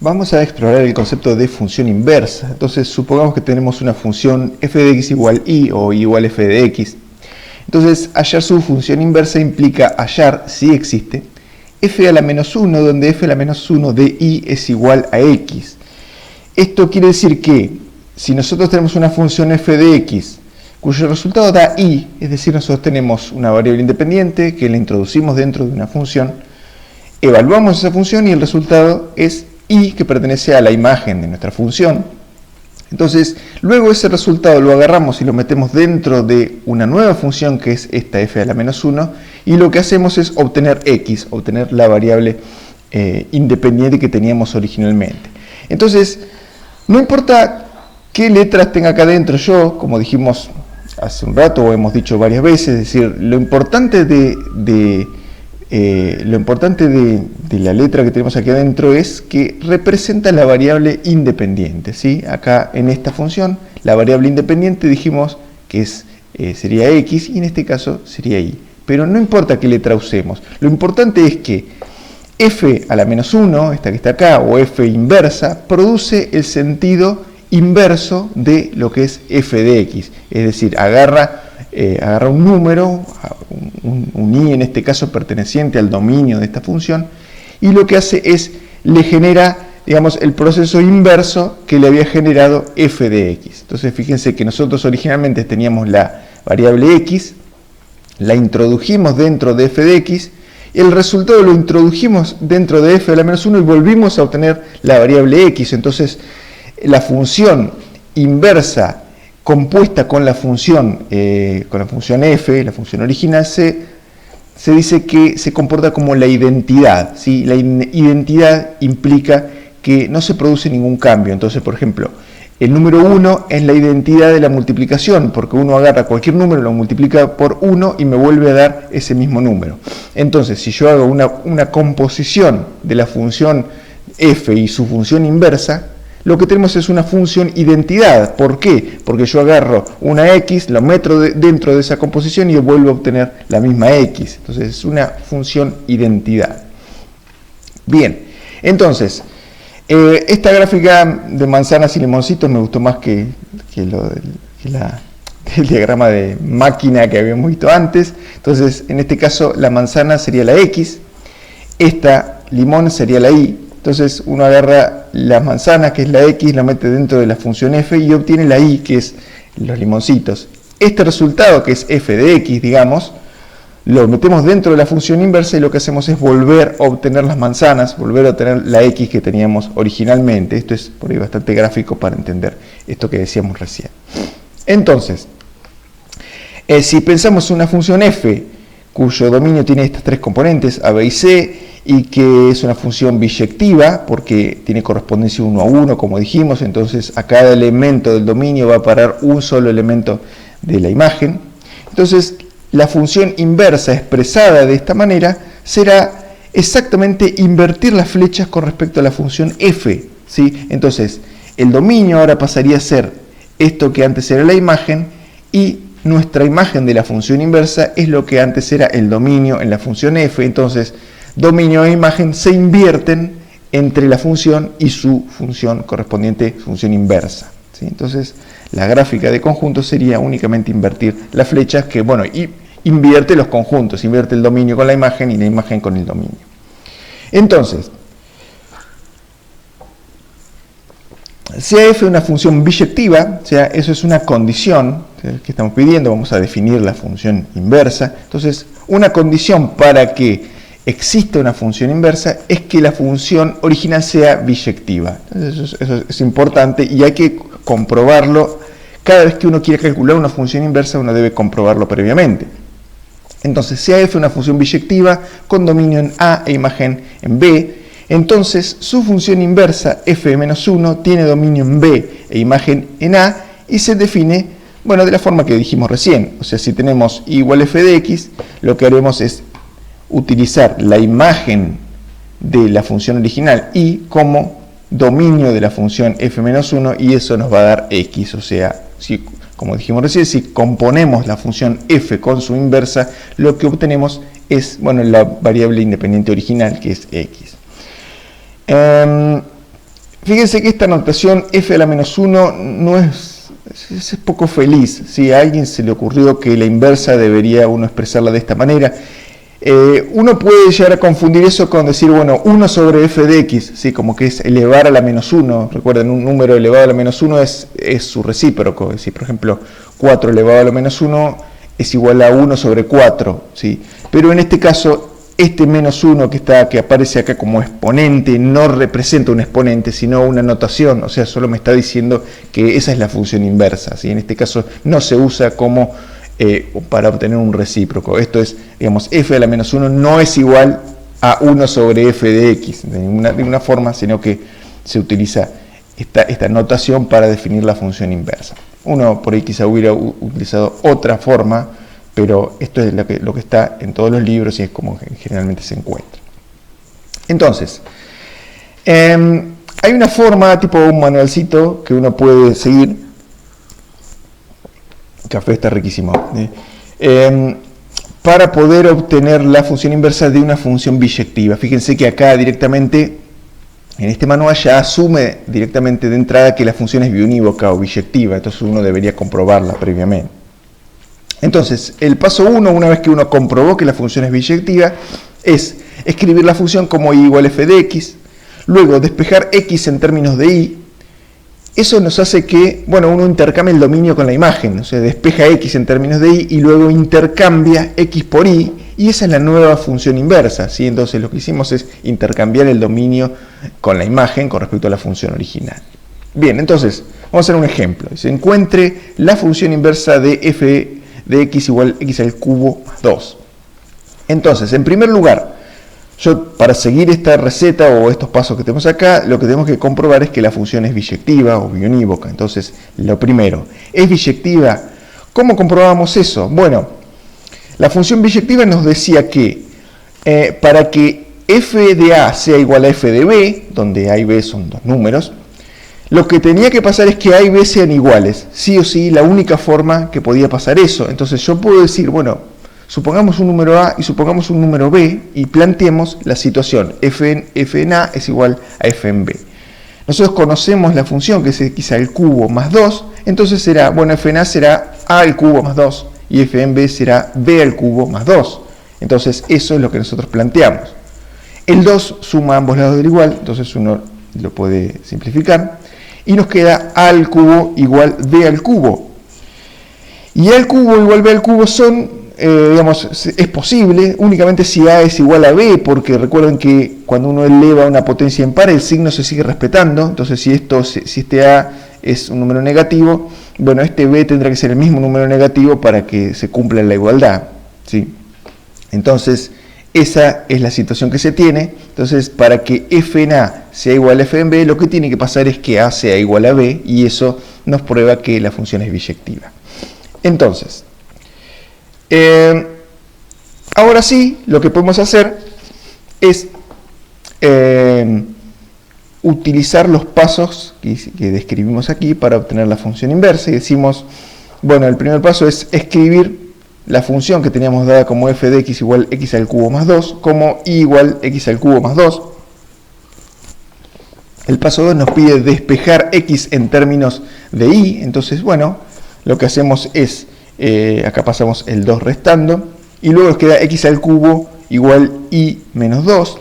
Vamos a explorar el concepto de función inversa. Entonces, supongamos que tenemos una función f de x igual y o y igual f de x. Entonces, hallar su función inversa implica hallar, si existe, f a la menos 1, donde f a la menos 1 de y es igual a x. Esto quiere decir que, si nosotros tenemos una función f de x, cuyo resultado da y, es decir, nosotros tenemos una variable independiente que la introducimos dentro de una función, evaluamos esa función y el resultado es y, que pertenece a la imagen de nuestra función. Entonces, luego ese resultado lo agarramos y lo metemos dentro de una nueva función que es esta f a la menos 1, y lo que hacemos es obtener x, obtener la variable independiente que teníamos originalmente. Entonces, no importa qué letras tenga acá adentro, yo, como dijimos hace un rato o hemos dicho varias veces, es decir, lo importante de la letra que tenemos aquí adentro es que representa la variable independiente, ¿sí? Acá en esta función, la variable independiente dijimos que sería x y en este caso sería y. Pero no importa qué letra usemos, lo importante es que f a la menos 1, esta que está acá, o f inversa, produce el sentido inverso de lo que es f de x. Es decir, agarra un número, un i en este caso perteneciente al dominio de esta función, y lo que hace es, le genera, digamos, el proceso inverso que le había generado f de x. Entonces, fíjense que nosotros originalmente teníamos la variable x, la introdujimos dentro de f de x, y el resultado lo introdujimos dentro de f a la menos 1 y volvimos a obtener la variable x. Entonces, la función inversa compuesta con la función f, la función original, se dice que se comporta como la identidad, ¿sí? La identidad implica que no se produce ningún cambio. Entonces, por ejemplo, el número 1 es la identidad de la multiplicación, porque uno agarra cualquier número, lo multiplica por 1 y me vuelve a dar ese mismo número. Entonces, si yo hago una composición de la función f y su función inversa, lo que tenemos es una función identidad. ¿Por qué? Porque yo agarro una x, lo meto dentro de esa composición y vuelvo a obtener la misma x. Entonces es una función identidad. Bien, entonces, esta gráfica de manzanas y limoncitos me gustó más que el diagrama de máquina que habíamos visto antes. Entonces, en este caso, la manzana sería la x, esta limón sería la y. Entonces uno agarra la manzana, que es la x, la mete dentro de la función f y obtiene la y, que es los limoncitos. Este resultado, que es f de x, digamos, lo metemos dentro de la función inversa y lo que hacemos es volver a obtener las manzanas, volver a obtener la x que teníamos originalmente. Esto es por ahí bastante gráfico para entender esto que decíamos recién. Entonces, si pensamos en una función f, cuyo dominio tiene estas tres componentes, a, b y c, y que es una función biyectiva, porque tiene correspondencia 1 a 1, como dijimos, entonces a cada elemento del dominio va a parar un solo elemento de la imagen. Entonces, la función inversa expresada de esta manera será exactamente invertir las flechas con respecto a la función f, ¿sí? Entonces, el dominio ahora pasaría a ser esto que antes era la imagen, y nuestra imagen de la función inversa es lo que antes era el dominio en la función f. Entonces, dominio e imagen se invierten entre la función y su función correspondiente, función inversa, ¿sí? Entonces, la gráfica de conjuntos sería únicamente invertir las flechas, que, bueno, y invierte los conjuntos, invierte el dominio con la imagen y la imagen con el dominio. Entonces, sea f una función biyectiva, o sea, eso es una condición que estamos pidiendo, vamos a definir la función inversa. Entonces, una condición para que existe una función inversa es que la función original sea biyectiva. Entonces, eso es importante y hay que comprobarlo. Cada vez que uno quiere calcular una función inversa, uno debe comprobarlo previamente. Entonces, sea f una función biyectiva con dominio en a e imagen en b, entonces su función inversa f de menos 1 tiene dominio en b e imagen en a y se define, bueno, de la forma que dijimos recién. O sea, si tenemos y igual f de x, lo que haremos es utilizar la imagen de la función original y como dominio de la función f menos 1 y eso nos va a dar x. O sea, como dijimos recién, si componemos la función f con su inversa, lo que obtenemos es, bueno, la variable independiente original, que es x. Fíjense que esta notación f a la menos 1 no es poco feliz. Si a alguien se le ocurrió que la inversa debería uno expresarla de esta manera, uno puede llegar a confundir eso con decir, bueno, 1 sobre f de x, ¿sí? Como que es elevar a la menos 1. Recuerden, un número elevado a la menos 1 es su recíproco. Es decir, por ejemplo, 4 elevado a la menos 1 es igual a 1 sobre 4. ¿Sí? Pero en este caso, este menos 1 que aparece acá como exponente no representa un exponente, sino una notación. O sea, solo me está diciendo que esa es la función inversa. ¿Sí? En este caso no se usa como para obtener un recíproco. Esto es, digamos, f a la menos 1 no es igual a 1 sobre f de x de ninguna forma, sino que se utiliza esta notación para definir la función inversa. Uno por ahí quizá hubiera utilizado otra forma, pero esto es lo que está en todos los libros y es como generalmente se encuentra. Entonces, hay una forma, tipo un manualcito, que uno puede seguir. El café está riquísimo. Para poder obtener la función inversa de una función biyectiva. Fíjense que acá directamente, en este manual ya asume directamente de entrada que la función es biunívoca o biyectiva, entonces uno debería comprobarla previamente. Entonces, el paso 1, una vez que uno comprobó que la función es biyectiva, es escribir la función como y igual f de x, luego despejar x en términos de y. Eso nos hace que, bueno, uno intercambie el dominio con la imagen, o sea, despeja x en términos de y y luego intercambia x por y, y esa es la nueva función inversa, ¿sí? Entonces lo que hicimos es intercambiar el dominio con la imagen con respecto a la función original. Bien, entonces, vamos a hacer un ejemplo. Se encuentre la función inversa de f de x igual x al cubo más 2. Entonces, en primer lugar, para seguir esta receta o estos pasos que tenemos acá, lo que tenemos que comprobar es que la función es biyectiva o biunívoca. Entonces, lo primero, ¿es biyectiva? ¿Cómo comprobamos eso? Bueno, la función biyectiva nos decía que para que f de a sea igual a f de b, donde a y b son dos números, lo que tenía que pasar es que a y b sean iguales. Sí o sí, la única forma que podía pasar eso. Entonces yo puedo decir, bueno, supongamos un número a y supongamos un número b y planteemos la situación. F en a es igual a f en b. Nosotros conocemos la función que es x al cubo más 2, entonces será, bueno, f en a será a al cubo más 2 y f en b será b al cubo más 2. Entonces eso es lo que nosotros planteamos. El 2 suma a ambos lados del igual, entonces uno lo puede simplificar. Y nos queda a al cubo igual b al cubo. Y a al cubo igual b al cubo son, digamos, es posible únicamente si a es igual a b, porque recuerden que cuando uno eleva una potencia en par, el signo se sigue respetando. Entonces, si este a es un número negativo, bueno, este b tendrá que ser el mismo número negativo para que se cumpla la igualdad, ¿sí? Entonces, esa es la situación que se tiene. Entonces, para que f en a sea igual a f en b, lo que tiene que pasar es que a sea igual a b, y eso nos prueba que la función es biyectiva. Entonces, ahora sí, lo que podemos hacer es utilizar los pasos que describimos aquí para obtener la función inversa, y decimos, bueno, el primer paso es escribir la función que teníamos dada como f de x igual x al cubo más 2, como y igual x al cubo más 2. El paso 2 nos pide despejar x en términos de y, entonces, bueno, lo que hacemos es, acá pasamos el 2 restando, y luego nos queda x al cubo igual y menos 2,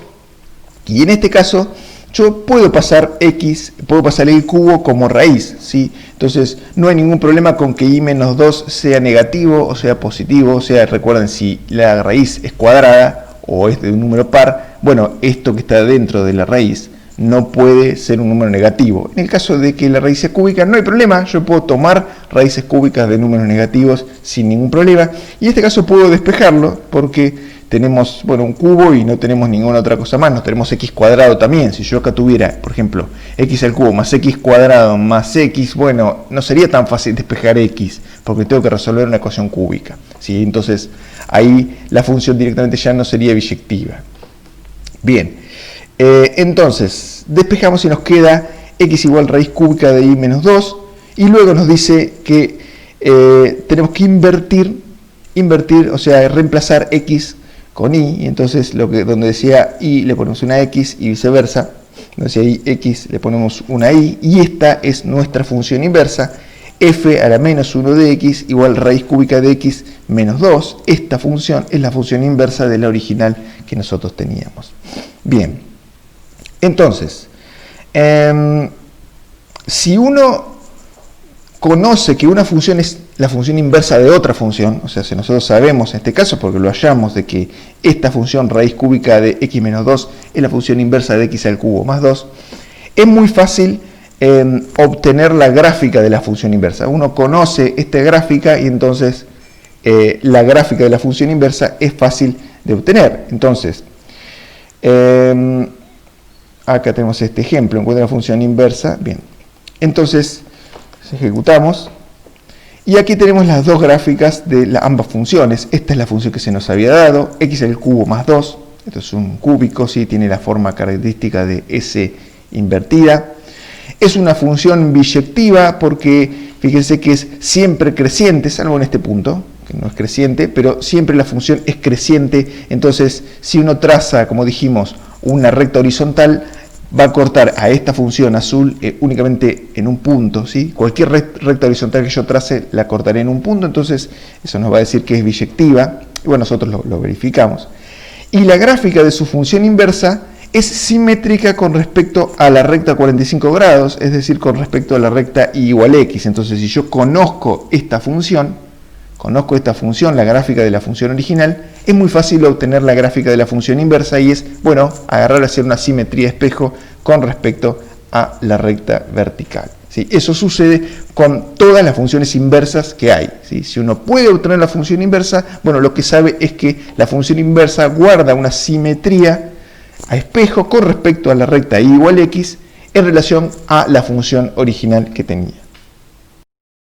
y en este caso yo puedo pasar el cubo como raíz, ¿sí? Entonces no hay ningún problema con que y menos 2 sea negativo o sea positivo. O sea, recuerden, si la raíz es cuadrada o es de un número par, bueno, esto que está dentro de la raíz no puede ser un número negativo. En el caso de que la raíz sea cúbica, no hay problema, yo puedo tomar raíces cúbicas de números negativos sin ningún problema, y en este caso puedo despejarlo porque tenemos, bueno, un cubo y no tenemos ninguna otra cosa más. No tenemos x cuadrado también. Si yo acá tuviera, por ejemplo, x al cubo más x cuadrado más x, bueno, no sería tan fácil despejar x, porque tengo que resolver una ecuación cúbica, ¿sí? Entonces, ahí la función directamente ya no sería biyectiva. Bien, entonces, despejamos y nos queda x igual raíz cúbica de y menos 2, y luego nos dice que tenemos que invertir, o sea, reemplazar x con y entonces donde decía y le ponemos una x y viceversa. Entonces ahí x le ponemos una i, y esta es nuestra función inversa, f a la menos 1 de x igual raíz cúbica de x menos 2. Esta función es la función inversa de la original que nosotros teníamos. Bien, entonces, si uno conoce que una función es la función inversa de otra función, o sea, si nosotros sabemos en este caso, porque lo hallamos, de que esta función raíz cúbica de x menos 2 es la función inversa de x al cubo más 2, es muy fácil obtener la gráfica de la función inversa. Uno conoce esta gráfica y entonces la gráfica de la función inversa es fácil de obtener. Entonces, acá tenemos este ejemplo, encuentra la función inversa. Bien, entonces ejecutamos y aquí tenemos las dos gráficas de ambas funciones. Esta es la función que se nos había dado, x al cubo más 2. Esto es un cúbico, ¿sí? Tiene la forma característica de S invertida. Es una función biyectiva porque fíjense que es siempre creciente, salvo en este punto, que no es creciente, pero siempre la función es creciente. Entonces, si uno traza, como dijimos, una recta horizontal, va a cortar a esta función azul únicamente en un punto, ¿sí? Cualquier recta horizontal que yo trace la cortaré en un punto, entonces eso nos va a decir que es biyectiva, y bueno, nosotros lo verificamos. Y la gráfica de su función inversa es simétrica con respecto a la recta 45 grados, es decir, con respecto a la recta y igual x. Entonces, si yo conozco esta función, la gráfica de la función original, es muy fácil obtener la gráfica de la función inversa y es, bueno, agarrar y hacer una simetría espejo con respecto a la recta vertical. ¿Sí? Eso sucede con todas las funciones inversas que hay. ¿Sí? Si uno puede obtener la función inversa, bueno, lo que sabe es que la función inversa guarda una simetría a espejo con respecto a la recta y igual x en relación a la función original que tenía.